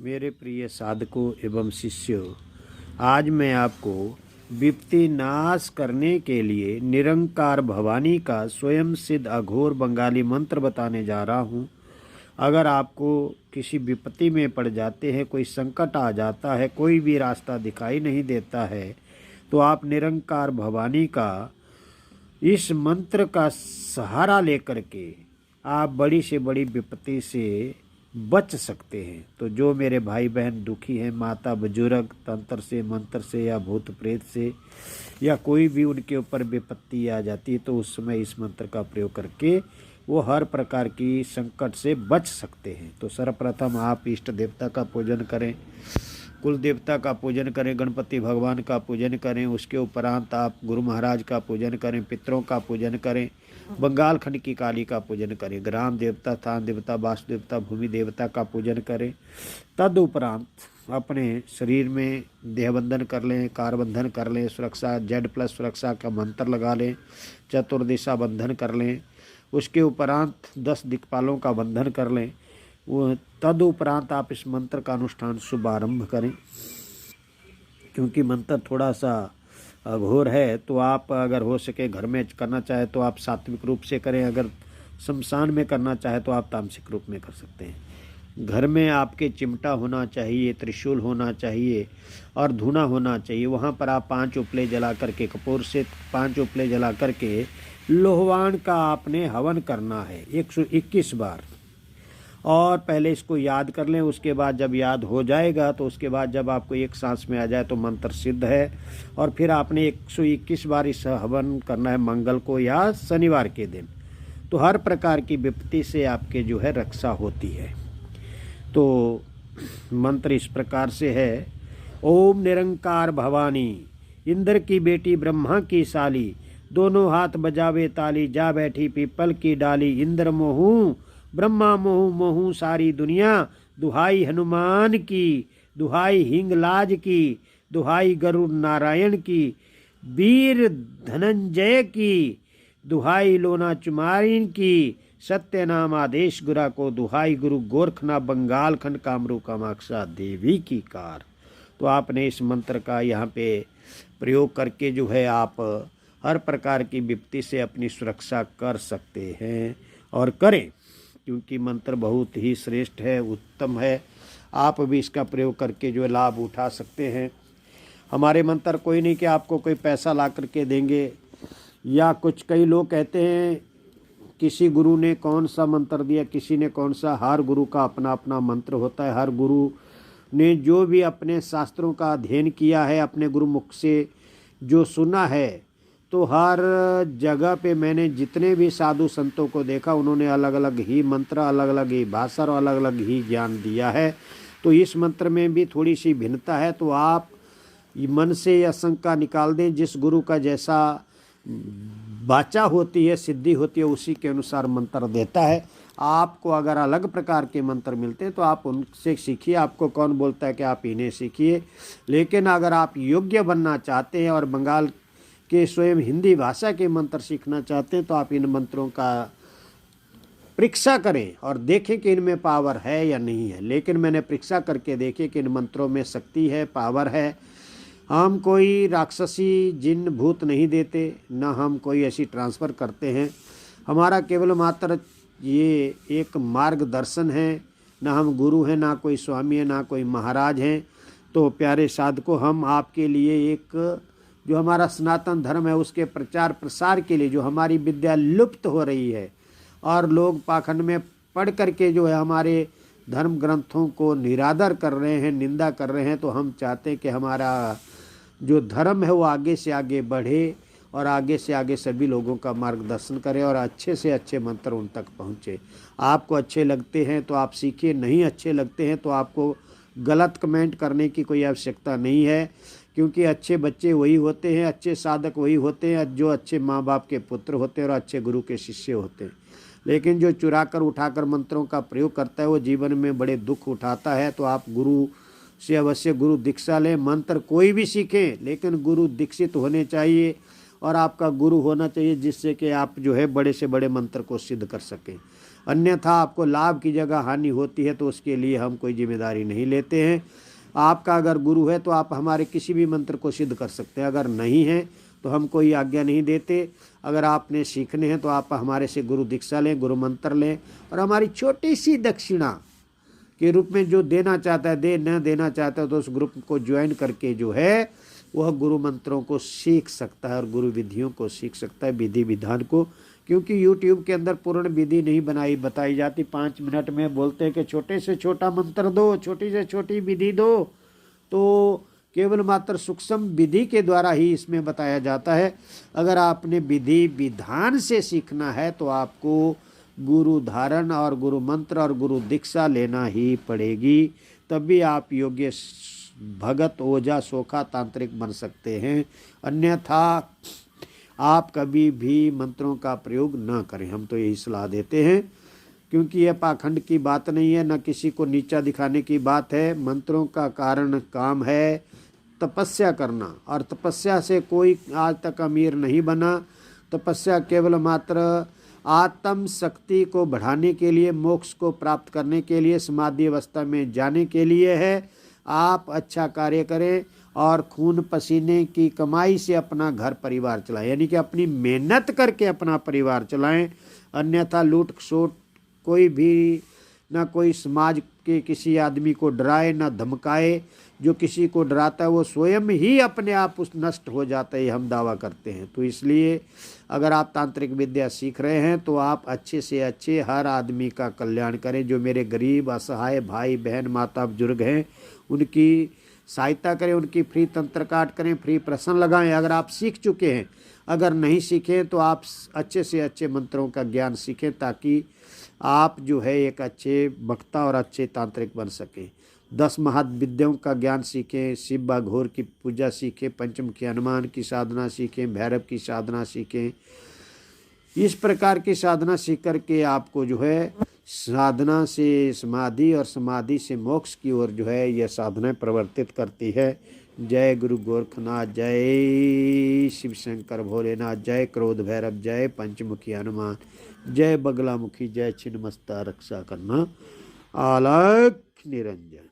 मेरे प्रिय साधकों एवं शिष्यों, आज मैं आपको विपत्ति नाश करने के लिए निरंकार भवानी का स्वयं सिद्ध अघोर बंगाली मंत्र बताने जा रहा हूँ। अगर आपको किसी विपत्ति में पड़ जाते हैं, कोई संकट आ जाता है, कोई भी रास्ता दिखाई नहीं देता है, तो आप निरंकार भवानी का इस मंत्र का सहारा लेकर के आप बड़ी से बड़ी विपत्ति से बच सकते हैं। तो जो मेरे भाई बहन दुखी हैं, माता बुजुर्ग तंत्र से, मंत्र से या भूत प्रेत से या कोई भी उनके ऊपर विपत्ति आ जाती है, तो उस समय इस मंत्र का प्रयोग करके वो हर प्रकार की संकट से बच सकते हैं। तो सर्वप्रथम आप इष्ट देवता का पूजन करें, कुल देवता का पूजन करें, गणपति भगवान का पूजन करें। उसके उपरांत आप गुरु महाराज का पूजन करें, पितरों का पूजन करें, बंगाल खंड की काली का पूजन करें, ग्राम देवता, स्थान देवता, वास्तु देवता, भूमि देवता का पूजन करें। तदुपरांत अपने शरीर में देहबंधन कर लें, कारबंधन कर लें, सुरक्षा Z+ सुरक्षा का मंत्र लगा लें, चतुर्दिशा बंधन कर लें। उसके उपरांत 10 दिक्पालों का बंधन कर लें। वो तदुपरांत आप इस मंत्र का अनुष्ठान शुभारंभ करें। क्योंकि मंत्र थोड़ा सा घोर है, तो आप अगर हो सके घर में करना चाहे तो आप सात्विक रूप से करें, अगर शमशान में करना चाहे तो आप तामसिक रूप में कर सकते हैं। घर में आपके चिमटा होना चाहिए, त्रिशूल होना चाहिए और धूना होना चाहिए। वहाँ पर आप 5 उपले जला करके, कपूर से 5 उपले जला करके लोहवान का आपने हवन करना है 121 बार। और पहले इसको याद कर लें। उसके बाद जब याद हो जाएगा तो उसके बाद जब आपको एक सांस में आ जाए तो मंत्र सिद्ध है। और फिर आपने 121 बार इस हवन करना है मंगल को या शनिवार के दिन। तो हर प्रकार की विपत्ति से आपके जो है रक्षा होती है। तो मंत्र इस प्रकार से है। ओम निरंकार भवानी, इंद्र की बेटी ब्रह्मा की साली, दोनों हाथ बजावे ताली, जा बैठी पीपल की डाली। इंद्र मोहू ब्रह्मा मोहू मोहू सारी दुनिया, दुहाई हनुमान की, दुहाई हिंगलाज की, दुहाई गरुड़ नारायण की, वीर धनंजय की, दुहाई लोना चुमारिन की, सत्यनाम आदेश गुरा को, दुहाई गुरु गोरखना बंगाल खंड कामरू कामाक्षा देवी की कार। तो आपने इस मंत्र का यहाँ पे प्रयोग करके जो है आप हर प्रकार की विपत्ति से अपनी सुरक्षा कर सकते हैं और करें। क्योंकि मंत्र बहुत ही श्रेष्ठ है, उत्तम है। आप भी इसका प्रयोग करके जो लाभ उठा सकते हैं। हमारे मंत्र कोई नहीं कि आपको कोई पैसा ला करके देंगे या कुछ। कई लोग कहते हैं किसी गुरु ने कौन सा मंत्र दिया, किसी ने कौन सा। हर गुरु का अपना अपना मंत्र होता है। हर गुरु ने जो भी अपने शास्त्रों का अध्ययन किया है, अपने गुरु मुख से जो सुना है, तो हर जगह पे मैंने जितने भी साधु संतों को देखा, उन्होंने अलग अलग ही मंत्र, अलग अलग ही भाषा और अलग अलग ही ज्ञान दिया है। तो इस मंत्र में भी थोड़ी सी भिन्नता है। तो आप मन से यह शंका निकाल दें, जिस गुरु का जैसा वाचा होती है, सिद्धि होती है, उसी के अनुसार मंत्र देता है। आपको अगर अलग प्रकार के मंत्र मिलते हैं तो आप उनसे सीखिए। आपको कौन बोलता है कि आप इन्हें सीखिए। लेकिन अगर आप योग्य बनना चाहते हैं और बंगाल के स्वयं हिंदी भाषा के मंत्र सीखना चाहते हैं, तो आप इन मंत्रों का परीक्षा करें और देखें कि इनमें पावर है या नहीं है। लेकिन मैंने परीक्षा करके देखे कि इन मंत्रों में शक्ति है, पावर है। हम कोई राक्षसी जिन भूत नहीं देते, ना हम कोई ऐसी ट्रांसफ़र करते हैं। हमारा केवल मात्र ये एक मार्गदर्शन है। ना हम गुरु हैं, ना कोई स्वामी है, ना कोई महाराज हैं। तो प्यारे साधकों, हम आपके लिए एक जो हमारा सनातन धर्म है उसके प्रचार प्रसार के लिए, जो हमारी विद्या लुप्त हो रही है और लोग पाखंड में पढ़ करके जो है हमारे धर्म ग्रंथों को निरादर कर रहे हैं, निंदा कर रहे हैं, तो हम चाहते हैं कि हमारा जो धर्म है वो आगे से आगे बढ़े और आगे से आगे सभी लोगों का मार्गदर्शन करे और अच्छे से अच्छे मंत्र उन तक पहुँचे। आपको अच्छे लगते हैं तो आप सीखिए, नहीं अच्छे लगते हैं तो आपको गलत कमेंट करने की कोई आवश्यकता नहीं है। क्योंकि अच्छे बच्चे वही होते हैं, अच्छे साधक वही होते हैं जो अच्छे माँ बाप के पुत्र होते हैं और अच्छे गुरु के शिष्य होते हैं। लेकिन जो चुरा कर उठाकर मंत्रों का प्रयोग करता है वो जीवन में बड़े दुख उठाता है। तो आप गुरु से अवश्य गुरु दीक्षा लें। मंत्र कोई भी सीखें, लेकिन गुरु दीक्षित होने चाहिए और आपका गुरु होना चाहिए, जिससे कि आप जो है बड़े से बड़े मंत्र को सिद्ध कर सकें। अन्यथा आपको लाभ की जगह हानि होती है तो उसके लिए हम कोई जिम्मेदारी नहीं लेते हैं। आपका अगर गुरु है तो आप हमारे किसी भी मंत्र को सिद्ध कर सकते हैं, अगर नहीं है तो हम कोई आज्ञा नहीं देते। अगर आपने सीखने हैं तो आप हमारे से गुरु दीक्षा लें, गुरु मंत्र लें, और हमारी छोटी सी दक्षिणा के रूप में जो देना चाहता है दे, न देना चाहता है तो उस ग्रुप को ज्वाइन करके जो है वह गुरु मंत्रों को सीख सकता है और गुरु विधियों को सीख सकता है, विधि विधान को। क्योंकि यूट्यूब के अंदर पूर्ण विधि नहीं बताई जाती। 5 मिनट में बोलते हैं कि छोटे से छोटा मंत्र दो, छोटी से छोटी विधि दो, तो केवल मात्र सूक्ष्म विधि के द्वारा ही इसमें बताया जाता है। अगर आपने विधि विधान से सीखना है तो आपको गुरु धारण और गुरु मंत्र और गुरु दीक्षा लेना ही पड़ेगी, तभी आप योग्य भगत ओझा सोखा तांत्रिक बन सकते हैं। अन्यथा आप कभी भी मंत्रों का प्रयोग न करें, हम तो यही सलाह देते हैं। क्योंकि यह पाखंड की बात नहीं है, न किसी को नीचा दिखाने की बात है। मंत्रों का कारण काम है तपस्या करना, और तपस्या से कोई आज तक अमीर नहीं बना। तपस्या केवल मात्र आत्म शक्ति को बढ़ाने के लिए, मोक्ष को प्राप्त करने के लिए, समाधि अवस्था में जाने के लिए है। आप अच्छा कार्य करें और खून पसीने की कमाई से अपना घर परिवार चलाएं, यानी कि अपनी मेहनत करके अपना परिवार चलाएं। अन्यथा लूट खसोट कोई भी ना, कोई समाज के किसी आदमी को डराए ना धमकाए। जो किसी को डराता है वो स्वयं ही अपने आप उस नष्ट हो जाता है, हम दावा करते हैं। तो इसलिए अगर आप तांत्रिक विद्या सीख रहे हैं तो आप अच्छे से अच्छे हर आदमी का कल्याण करें। जो मेरे गरीब असहाय भाई बहन माता बुजुर्ग हैं उनकी सहायता करें, उनकी फ्री तंत्र काट करें, फ्री प्रश्न लगाएं। अगर आप सीख चुके हैं, अगर नहीं सीखे तो आप अच्छे से अच्छे मंत्रों का ज्ञान सीखें, ताकि आप जो है एक अच्छे वक्ता और अच्छे तांत्रिक बन सकें। 10 महाविद्याओं का ज्ञान सीखें, शिव बाघोर की पूजा सीखें, पंचमुखी हनुमान की साधना सीखें, भैरव की साधना सीखें। इस प्रकार की साधना सीख करके आपको जो है साधना से समाधि और समाधि से मोक्ष की ओर जो है यह साधना प्रवर्तित करती है। जय गुरु गोरखनाथ, जय शिव शंकर भोलेनाथ, जय क्रोध भैरव, जय पंचमुखी हनुमान, जय बगलामुखी, जय छिन्नमस्ता रक्षा करना, आलख निरंजन।